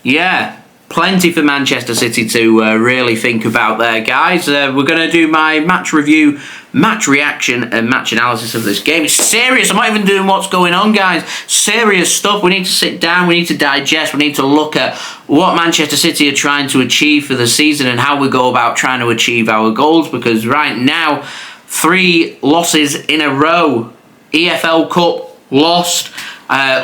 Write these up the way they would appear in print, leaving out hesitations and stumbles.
Yeah. Plenty for Manchester City to really think about there, guys. We're going to do my match review, match reaction, and match analysis of this game. It's serious. I'm not even doing what's going on, guys. Serious stuff. We need to sit down. We need to digest. We need to look at what Manchester City are trying to achieve for the season and how we go about trying to achieve our goals. Because right now, 3 losses in a row. EFL Cup lost.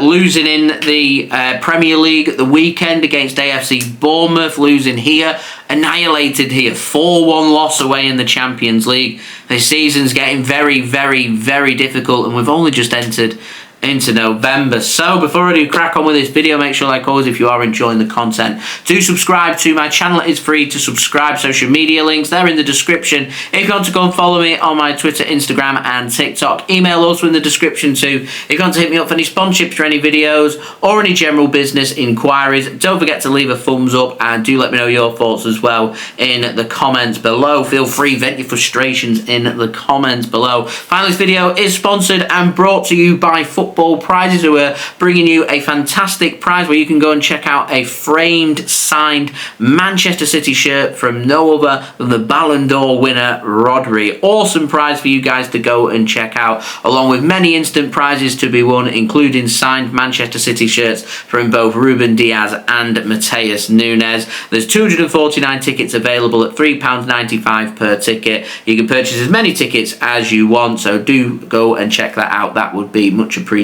Losing in the Premier League at the weekend against AFC Bournemouth, losing here, annihilated here, 4-1 loss away in the Champions League. This season's getting very, very, very difficult, and we've only just entered into November. So before I do crack on with this video, make sure, like always, if you are enjoying the content, do subscribe to my channel. It is free to subscribe. Social media links, they're in the description. If you want to go and follow me on my Twitter, Instagram and TikTok, email also in the description too. If you want to hit me up for any sponsorships for any videos or any general business inquiries, don't forget to leave a thumbs up and do let me know your thoughts as well in the comments below. Feel free, vent your frustrations in the comments below. Finally, this video is sponsored and brought to you by Football Prizes, who are bringing you a fantastic prize where you can go and check out a framed, signed Manchester City shirt from no other than the Ballon d'Or winner, Rodri. Awesome prize for you guys to go and check out, along with many instant prizes to be won, including signed Manchester City shirts from both Ruben Dias and Matheus Nunes. There's 249 tickets available at £3.95 per ticket. You can purchase as many tickets as you want, so do go and check that out. That would be much appreciated.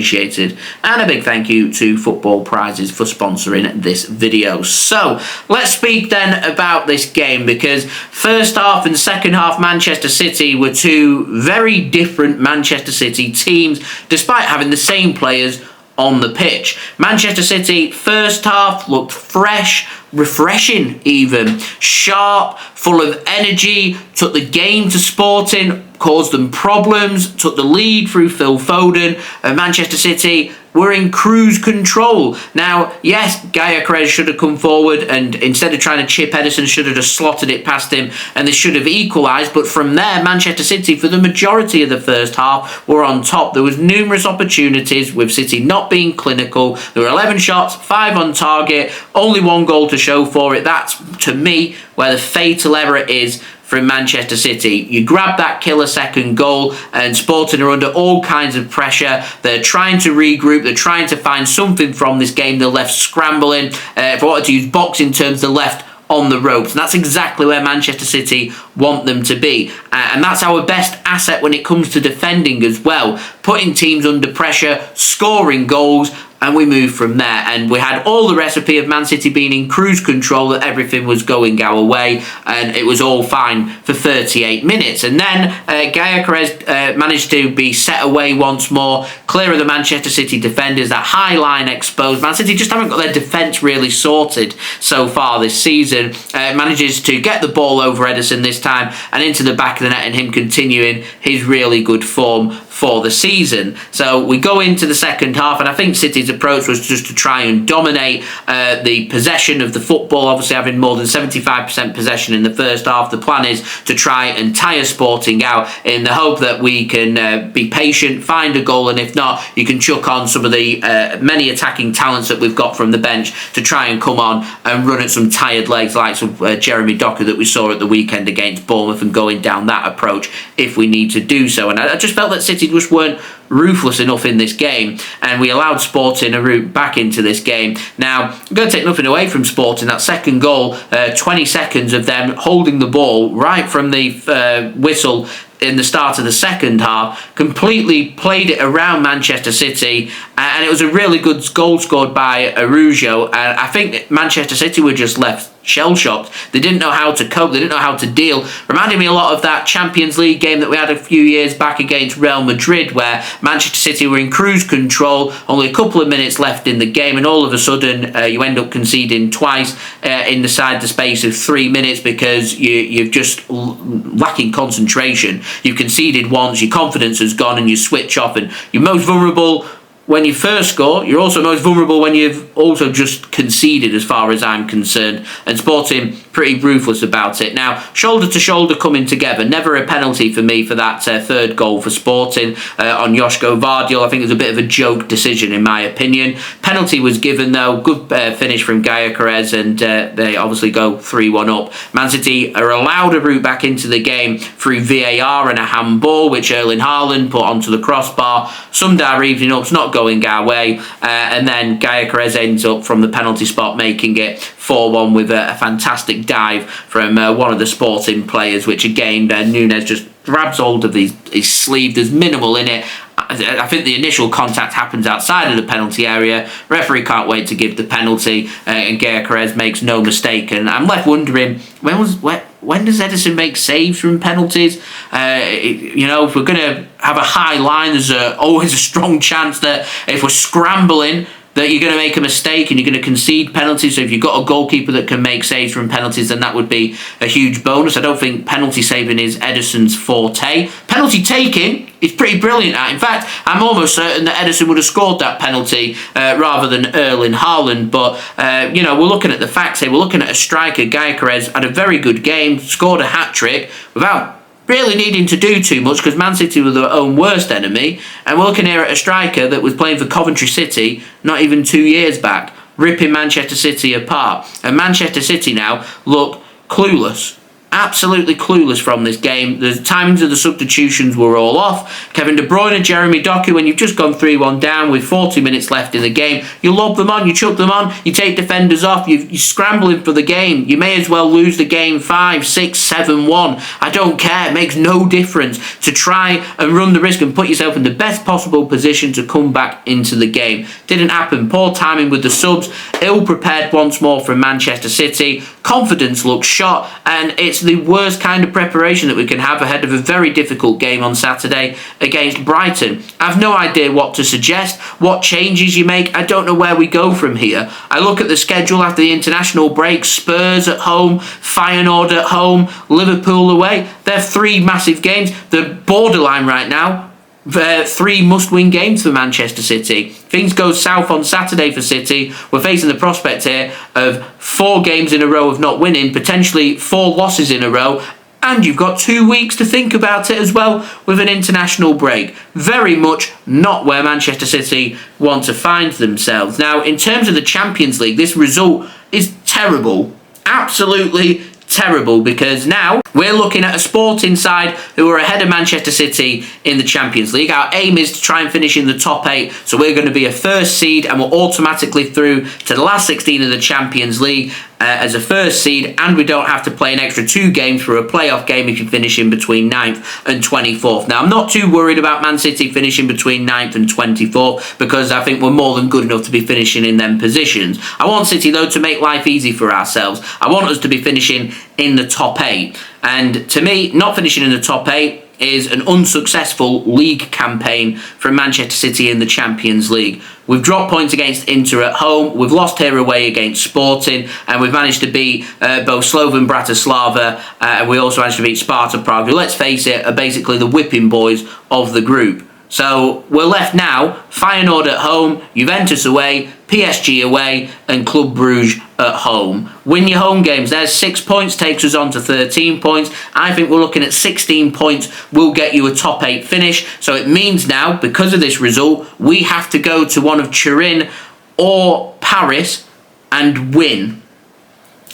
And a big thank you to Football Prizes for sponsoring this video. So let's speak then about this game, because first half and second half Manchester City were 2 very different Manchester City teams, despite having the same players on the pitch. Manchester City first half looked fresh, refreshing even, sharp, full of energy, took the game to Sporting, caused them problems, took the lead through Phil Foden, and Manchester City were in cruise control. Now, yes, Gyokeres should have come forward and instead of trying to chip Ederson, should have just slotted it past him and they should have equalised. But from there, Manchester City, for the majority of the first half, were on top. There was numerous opportunities with City not being clinical. There were 11 shots, 5 on target, only 1 goal to show for it. That's, to me, where the fatal error is from Manchester City. You grab that killer second goal and Sporting are under all kinds of pressure. They're trying to regroup. They're trying to find something from this game. They're left scrambling. If I wanted to use boxing terms, they're left on the ropes. And that's exactly where Manchester City want them to be. And that's our best asset when it comes to defending as well. Putting teams under pressure, scoring goals, and we moved from there. And we had all the recipe of Man City being in cruise control, that everything was going our way, and it was all fine for 38 minutes. And then Gyokeres managed to be set away once more, clear of the Manchester City defenders, that high line exposed. Man City just haven't got their defence really sorted so far this season. Manages to get the ball over Ederson this time and into the back of the net, and him continuing his really good form for the season. So we go into the second half, and I think City's approach was just to try and dominate the possession of the football, obviously having more than 75% possession in the first half. The plan is to try and tire Sporting out in the hope that we can be patient, find a goal, and if not, you can chuck on some of the many attacking talents that we've got from the bench to try and come on and run at some tired legs, like some Jeremy Doku that we saw at the weekend against Bournemouth, and going down that approach if we need to do so. And I just felt that City just weren't ruthless enough in this game, and we allowed Sporting a route back into this game. Now, I'm going to take nothing away from Sporting. That second goal, 20 seconds of them holding the ball right from the whistle in the start of the second half, completely played it around Manchester City, and it was a really good goal scored by Araujo. And I think Manchester City were just left shell-shocked. They didn't know how to cope. They didn't know how to deal. Reminded me a lot of that Champions League game that we had a few years back against Real Madrid, where Manchester City were in cruise control, only a couple of minutes left in the game, and all of a sudden you end up conceding twice inside the space of 3 minutes because you're just lacking concentration. You've conceded once, your confidence has gone, and you switch off, and you're most vulnerable when you first score, you're also most vulnerable when you've also just conceded, as far as I'm concerned. And Sporting pretty ruthless about it. Now, shoulder to shoulder coming together. Never a penalty for me for that third goal for Sporting on Josko Gvardiol. I think it was a bit of a joke decision, in my opinion. Penalty was given, though. Good finish from Gyokeres, and they obviously go 3-1 up. Man City are allowed a route back into the game through VAR and a handball, which Erling Haaland put onto the crossbar. Summed our evening up. It's not going our way, and then Gyokeres ends up from the penalty spot making it 4-1 with a fantastic dive from one of the Sporting players, which again Nunes just grabs hold of his sleeve. There's minimal in it. I think the initial contact happens outside of the penalty area. Referee can't wait to give the penalty, and Gyokeres makes no mistake. And I'm left wondering, when does Ederson make saves from penalties? If we're going to have a high line, there's always a strong chance that if we're scrambling, that you're going to make a mistake and you're going to concede penalties. So if you've got a goalkeeper that can make saves from penalties, then that would be a huge bonus. I don't think penalty saving is Ederson's forte. Penalty taking is pretty brilliant at. In fact, I'm almost certain that Ederson would have scored that penalty rather than Erling Haaland. But, we're looking at the facts here. We're looking at a striker. Gyokeres had a very good game, scored a hat-trick without really needing to do too much because Man City were their own worst enemy. And we're looking here at a striker that was playing for Coventry City not even 2 years back, ripping Manchester City apart. And Manchester City now look clueless. Absolutely clueless from this game. The timings of the substitutions were all off. Kevin De Bruyne, Jeremy Doku, when you've just gone 3-1 down with 40 minutes left in the game, you lob them on, you chuck them on, you take defenders off, you're scrambling for the game. You may as well lose the game 5, 6, 7-1. I don't care. It makes no difference to try and run the risk and put yourself in the best possible position to come back into the game. Didn't happen. Poor timing with the subs. Ill prepared once more from Manchester City. Confidence looks shot, and it's the worst kind of preparation that we can have ahead of a very difficult game on Saturday against Brighton. I have no idea what to suggest, what changes you make. I don't know where we go from here. I look at the schedule after the international break. Spurs at home, Feyenoord at home, Liverpool away. They're 3 massive games. They're borderline right now. 3 must-win games for Manchester City. Things go south on Saturday for City. We're facing the prospect here of 4 games in a row of not winning, potentially 4 losses in a row, and you've got 2 weeks to think about it as well with an international break. Very much not where Manchester City want to find themselves. Now, in terms of the Champions League, this result is terrible. Absolutely terrible, because now we're looking at a Sporting side who are ahead of Manchester City in the Champions League. Our aim is to try and finish in the top 8, so we're going to be a first seed and we're automatically through to the last 16 of the Champions League as a first seed, and we don't have to play an extra 2 games for a playoff game if you finish in between 9th and 24th. Now, I'm not too worried about Man City finishing between 9th and 24th because I think we're more than good enough to be finishing in them positions. I want City, though, to make life easy for ourselves. I want us to be finishing in the top 8. And to me, not finishing in the top 8 is an unsuccessful league campaign from Manchester City in the Champions League. We've dropped points against Inter at home, we've lost here away against Sporting, and we've managed to beat both Slovan Bratislava, and we also managed to beat Sparta Prague, who, let's face it, are basically the whipping boys of the group. So we're left now, Feyenoord at home, Juventus away, PSG away, and Club Brugge at home. Win your home games. There's 6 points, takes us on to 13 points. I think we're looking at 16 points will get you a top 8 finish. So it means now, because of this result, we have to go to one of Turin or Paris and win.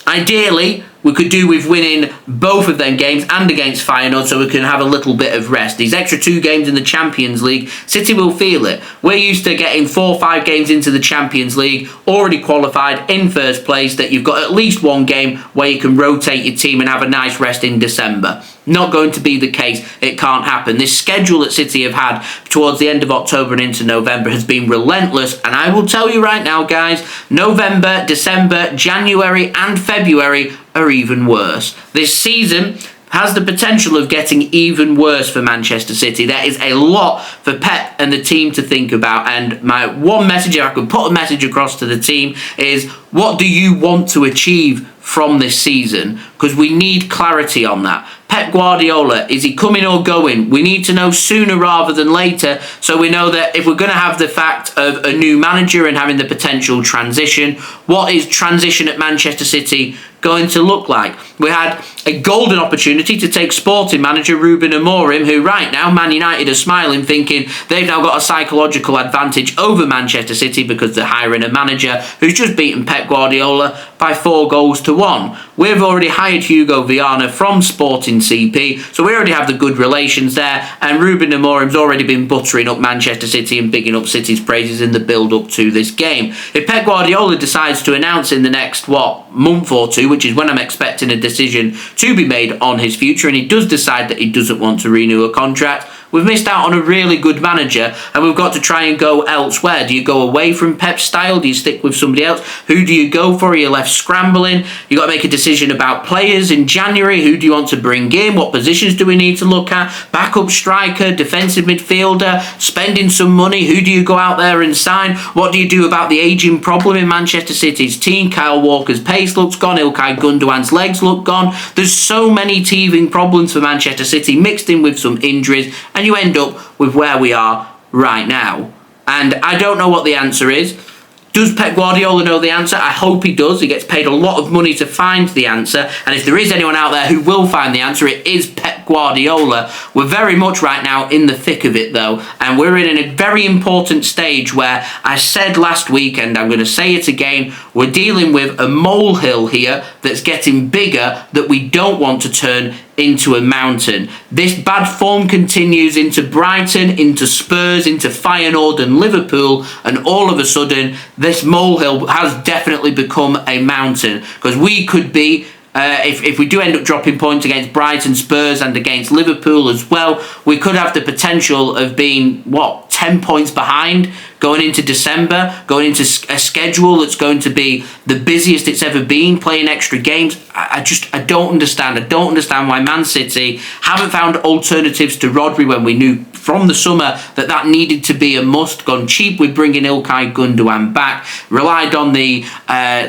Ideally, we could do with winning both of them games and against Feyenoord so we can have a little bit of rest. These extra 2 games in the Champions League, City will feel it. We're used to getting 4 or 5 games into the Champions League, already qualified in first place, that you've got at least 1 game where you can rotate your team and have a nice rest in December. Not going to be the case. It can't happen. This schedule that City have had towards the end of October and into November has been relentless, and I will tell you right now, guys, November, December, January and February are even worse. This season has the potential of getting even worse for Manchester City. There is a lot for Pep and the team to think about, and my one message, if I could put a message across to the team, is what do you want to achieve from this season? Because we need clarity on that. Pep Guardiola, is he coming or going? We need to know sooner rather than later, so we know that if we're going to have the fact of a new manager and having the potential transition, what is transition at Manchester City going to look like? We had a golden opportunity to take sporting manager Ruben Amorim, who right now Man United are smiling, thinking they've now got a psychological advantage over Manchester City because they're hiring a manager who's just beaten Pep Guardiola by 4-1. We've already hired Hugo Viana from Sporting CP, so we already have the good relations there, and Ruben Amorim's already been buttering up Manchester City and bigging up City's praises in the build-up to this game. If Pep Guardiola decides to announce in the next, month or two, which is when I'm expecting a decision to be made on his future, and he does decide that he doesn't want to renew a contract, we've missed out on a really good manager, and we've got to try and go elsewhere. Do you go away from Pep's style? Do you stick with somebody else? Who do you go for? Are you left scrambling? You've got to make a decision about players in January. Who do you want to bring in? What positions do we need to look at? Backup striker, defensive midfielder, spending some money. Who do you go out there and sign? What do you do about the ageing problem in Manchester City's team? Kyle Walker's pace looks gone. Ilkay Gundogan's legs look gone. There's so many teething problems for Manchester City mixed in with some injuries, and you end up with where we are right now. And I don't know what the answer is. Does Pep Guardiola know the answer? I hope he does. He gets paid a lot of money to find the answer. And if there is anyone out there who will find the answer, it is Pep Guardiola. We're very much right now in the thick of it, though. And we're in a very important stage where I said last week, and I'm going to say it again, we're dealing with a molehill here that's getting bigger that we don't want to turn into a mountain. This bad form continues into Brighton, into Spurs, into Feyenoord and Liverpool, and all of a sudden this molehill has definitely become a mountain, because we could be if we do end up dropping points against Brighton, Spurs and against Liverpool as well, we could have the potential of being 10 points behind going into December, going into a schedule that's going to be the busiest it's ever been, playing extra games. I don't understand. I don't understand why Man City haven't found alternatives to Rodri when we knew from the summer that needed to be a must. Gone cheap with bringing Ilkay Gundogan back, relied on the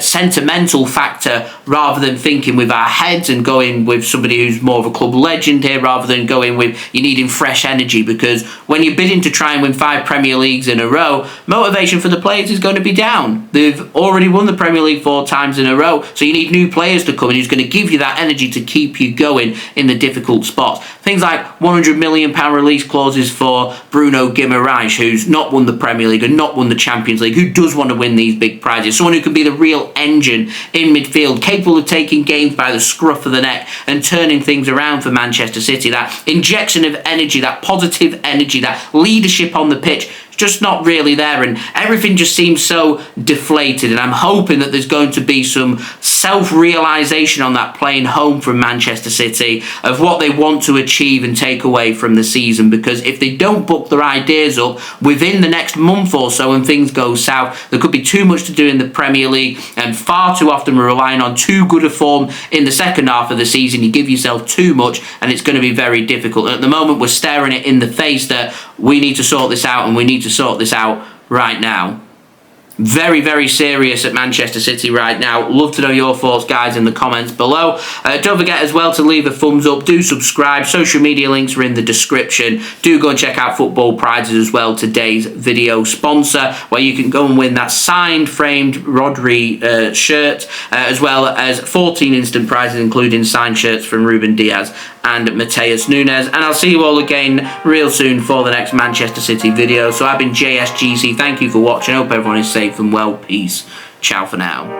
sentimental factor rather than thinking with our heads and going with somebody who's more of a club legend here, rather than going with you needing fresh energy, because when you're bidding to try and win 5 Premier Leagues in a row, motivation for the players is going to be down. They've already won the Premier League 4 times in a row, so you need new players to come in who's going to give you that energy to keep you going in the difficult spots. Things like £100 million release clauses for Bruno Guimaraes, who's not won the Premier League and not won the Champions League, who does want to win these big prizes. Someone who can be the real engine in midfield, capable of taking games by the scruff of the neck and turning things around for Manchester City. That injection of energy, that positive energy, that leadership on the pitch, just not really there, and everything just seems so deflated. And I'm hoping that there's going to be some self-realisation on that plane home from Manchester City of what they want to achieve and take away from the season, because if they don't book their ideas up within the next month or so and things go south, there could be too much to do in the Premier League, and far too often we're relying on too good a form in the second half of the season. You give yourself too much and it's going to be very difficult. And at the moment we're staring it in the face that we need to sort this out, and we need to sort this out right now. Very, very serious at Manchester City right now. Love to know your thoughts, guys, in the comments below. Don't forget as well to leave a thumbs up. Do subscribe. Social media links are in the description. Do go and check out Football Prizes as well, today's video sponsor, where you can go and win that signed, framed Rodri shirt, as well as 14 instant prizes, including signed shirts from Ruben Dias and Matheus Nunes. And I'll see you all again real soon for the next Manchester City video. So I've been JSGC. Thank you for watching. I hope everyone is safe and well. Peace. Ciao for now.